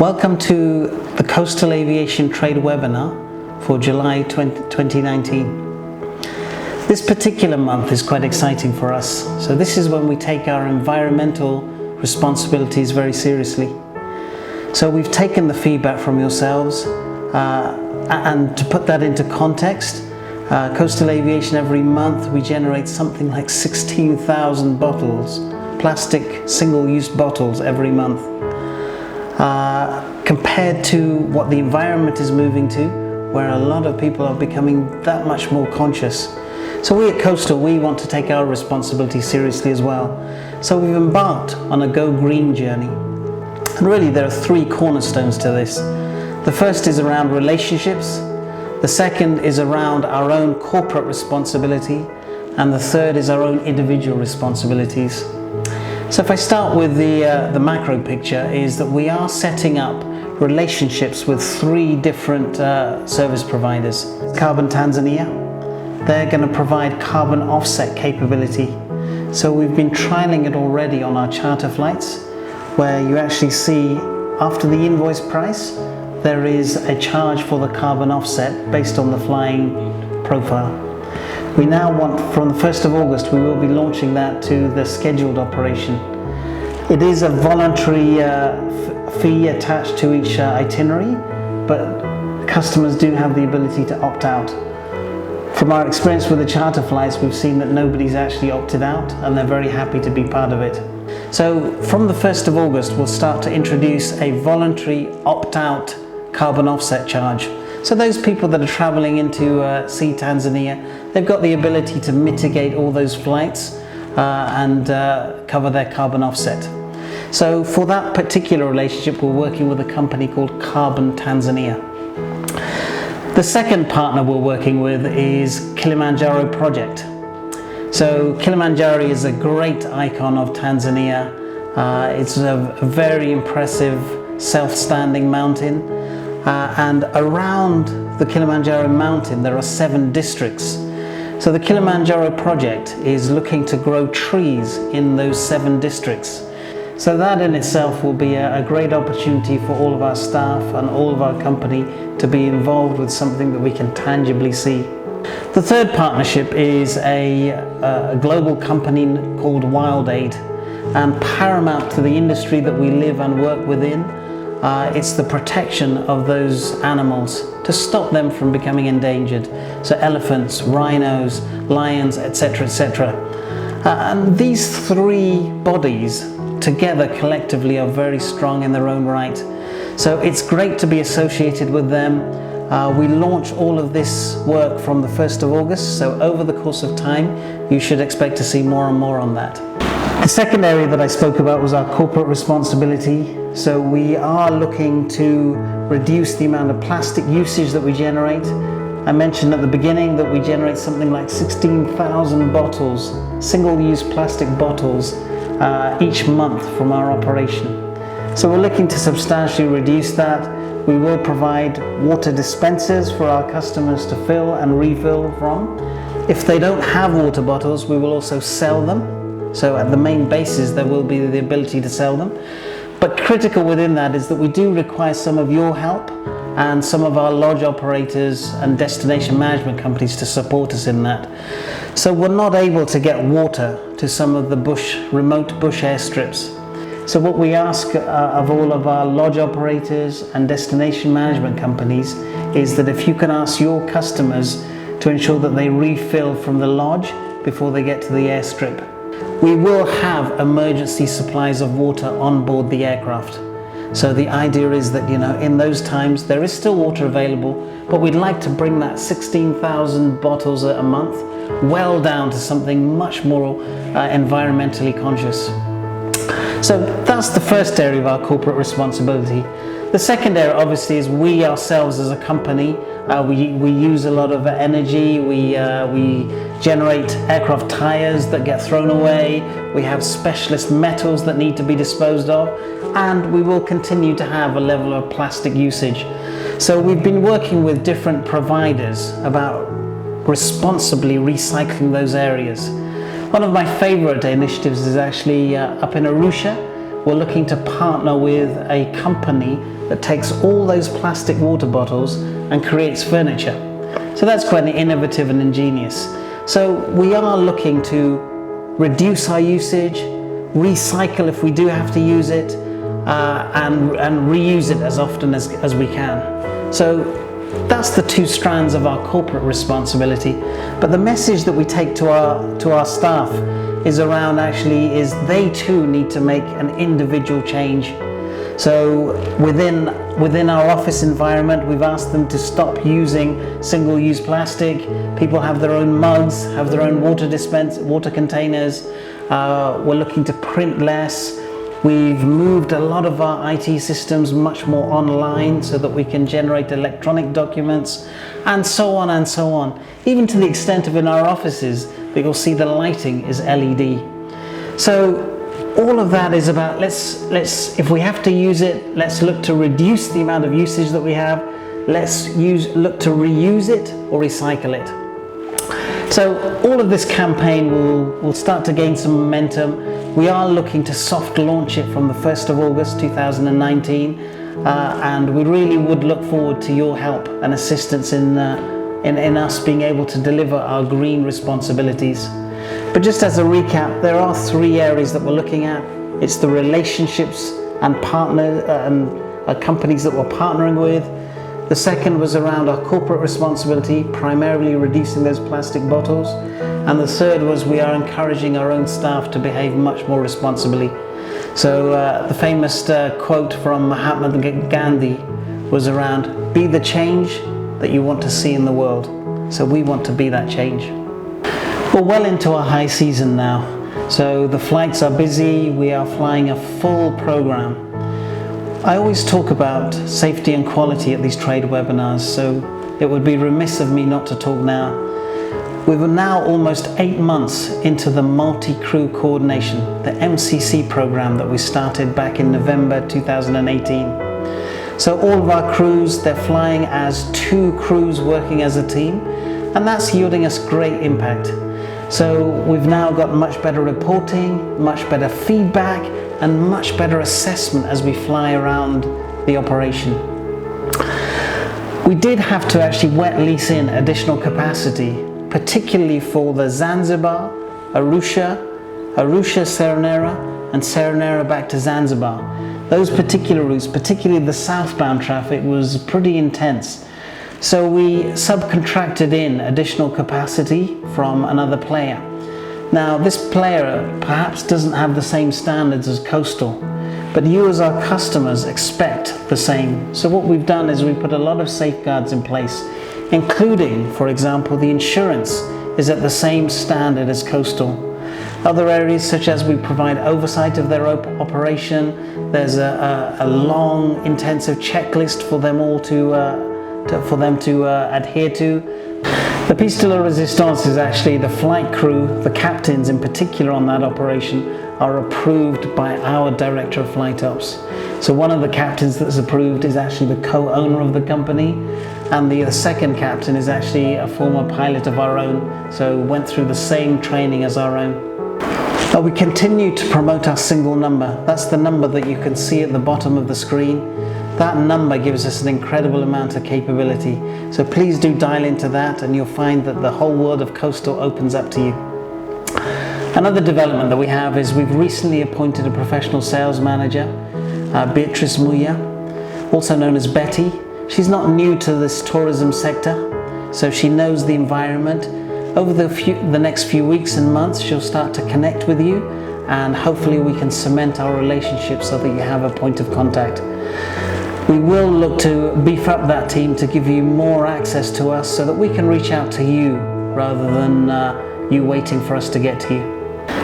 Welcome to the Coastal Aviation Trade webinar for July 2019. This particular month is quite exciting for us. So this is when we take our environmental responsibilities very seriously. So we've taken the feedback from yourselves and to put that into context, Coastal Aviation every month we generate something like 16,000 bottles, plastic single-use bottles every month. Compared to what the environment is moving to, where a lot of people are becoming that much more conscious. So we at Coastal, we want to take our responsibility seriously as well. So we've embarked on a Go Green journey. And really there are three cornerstones to this. The first is around relationships, the second is around our own corporate responsibility, and the third is our own individual responsibilities. So if I start with the macro picture, is that we are setting up relationships with three different service providers. Carbon Tanzania, they're going to provide carbon offset capability. So we've been trialing it already on our charter flights, where you actually see after the invoice price, there is a charge for the carbon offset based on the flying profile. We now want, from the 1st of August, we will be launching that to the scheduled operation. It is a voluntary fee attached to each itinerary, but customers do have the ability to opt out. From our experience with the charter flights, we've seen that nobody's actually opted out and they're very happy to be part of it. So from the 1st of August, we'll start to introduce a voluntary opt-out carbon offset charge. So those people that are traveling into Sea Tanzania, they've got the ability to mitigate all those flights and cover their carbon offset. So for that particular relationship, we're working with a company called Carbon Tanzania. The second partner we're working with is Kilimanjaro Project. So Kilimanjaro is a great icon of Tanzania. It's a very impressive self-standing mountain. And around the Kilimanjaro mountain there are 7 districts. So the Kilimanjaro project is looking to grow trees in those 7 districts. So that in itself will be a great opportunity for all of our staff and all of our company to be involved with something that we can tangibly see. The third partnership is a global company called WildEight, and paramount to the industry that we live and work within, it's the protection of those animals to stop them from becoming endangered. So elephants, rhinos, lions, etc., etc. And these three bodies together collectively are very strong in their own right. So it's great to be associated with them. We launch all of this work from the 1st of August, so over the course of time you should expect to see more and more on that. The second area that I spoke about was our corporate responsibility. So we are looking to reduce the amount of plastic usage that we generate. I mentioned at the beginning that we generate something like 16,000 bottles, single-use plastic bottles, each month from our operation. So we're looking to substantially reduce that. We will provide water dispensers for our customers to fill and refill from. If they don't have water bottles, we will also sell them. So at the main bases there will be the ability to sell them. But critical within that is that we do require some of your help and some of our lodge operators and destination management companies to support us in that. So we're not able to get water to some of the remote bush airstrips. So what we ask of all of our lodge operators and destination management companies is that if you can ask your customers to ensure that they refill from the lodge before they get to the airstrip. We will have emergency supplies of water on board the aircraft. So the idea is that, in those times there is still water available, but we'd like to bring that 16,000 bottles a month well down to something much more environmentally conscious. So that's the first area of our corporate responsibility. The second area obviously is we ourselves as a company, we use a lot of energy, we generate aircraft tires that get thrown away, we have specialist metals that need to be disposed of, and we will continue to have a level of plastic usage. So we've been working with different providers about responsibly recycling those areas. One of my favorite initiatives is actually up in Arusha, we're looking to partner with a company that takes all those plastic water bottles and creates furniture. So that's quite innovative and ingenious. So we are looking to reduce our usage, recycle if we do have to use it, and reuse it as often as we can. So that's the two strands of our corporate responsibility. But the message that we take to our staff is around is they too need to make an individual change. So within our office environment, we've asked them to stop using single-use plastic. People have their own mugs, have their own water containers. We're looking to print less. We've moved a lot of our IT systems much more online so that we can generate electronic documents, and so on and so on. Even to the extent of in our offices that you'll see the lighting is LED. So all of that is about let's if we have to use it, let's look to reduce the amount of usage that we have. Let's look to reuse it or recycle it. So all of this campaign will start to gain some momentum. We are looking to soft launch it from the 1st of August 2019, and we really would look forward to your help and assistance in us being able to deliver our green responsibilities. But just as a recap, there are 3 areas that we're looking at. It's the relationships and partner and companies that we're partnering with. The second was around our corporate responsibility, primarily reducing those plastic bottles. And the third was we are encouraging our own staff to behave much more responsibly. So the famous quote from Mahatma Gandhi was around, be the change that you want to see in the world. So we want to be that change. We're well into our high season now. So the flights are busy, we are flying a full program. I always talk about safety and quality at these trade webinars, so it would be remiss of me not to talk now. We're now almost 8 months into the multi-crew coordination, the MCC program that we started back in November 2018. So all of our crews, they're flying as 2 crews working as a team, and that's yielding us great impact. So we've now got much better reporting, much better feedback, and much better assessment as we fly around the operation. We did have to actually wet lease in additional capacity, particularly for the Zanzibar, Arusha, Serenera, and Serenera back to Zanzibar. Those particular routes, particularly the southbound traffic, was pretty intense. So we subcontracted in additional capacity from another player. Now, this player perhaps doesn't have the same standards as Coastal, but you as our customers expect the same. So what we've done is we put a lot of safeguards in place, including, for example, the insurance is at the same standard as Coastal. Other areas, such as we provide oversight of their operation, there's a long, intensive checklist for them all to adhere to. The piste de la resistance is actually the flight crew, the captains in particular on that operation, are approved by our Director of Flight Ops. So one of the captains that's approved is actually the co-owner of the company, and the second captain is actually a former pilot of our own, so went through the same training as our own. But we continue to promote our single number. That's the number that you can see at the bottom of the screen. That number gives us an incredible amount of capability. So please do dial into that and you'll find that the whole world of Coastal opens up to you. Another development that we have is we've recently appointed a professional sales manager, Beatrice Muya, also known as Betty. She's not new to this tourism sector, so she knows the environment. Over the next few weeks and months, she'll start to connect with you, and hopefully we can cement our relationship so that you have a point of contact. We will look to beef up that team to give you more access to us so that we can reach out to you rather than you waiting for us to get to you.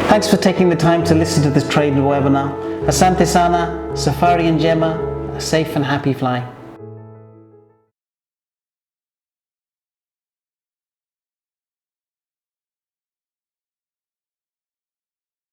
Thanks for taking the time to listen to this trade webinar. Asante sana, safari njema, a safe and happy fly.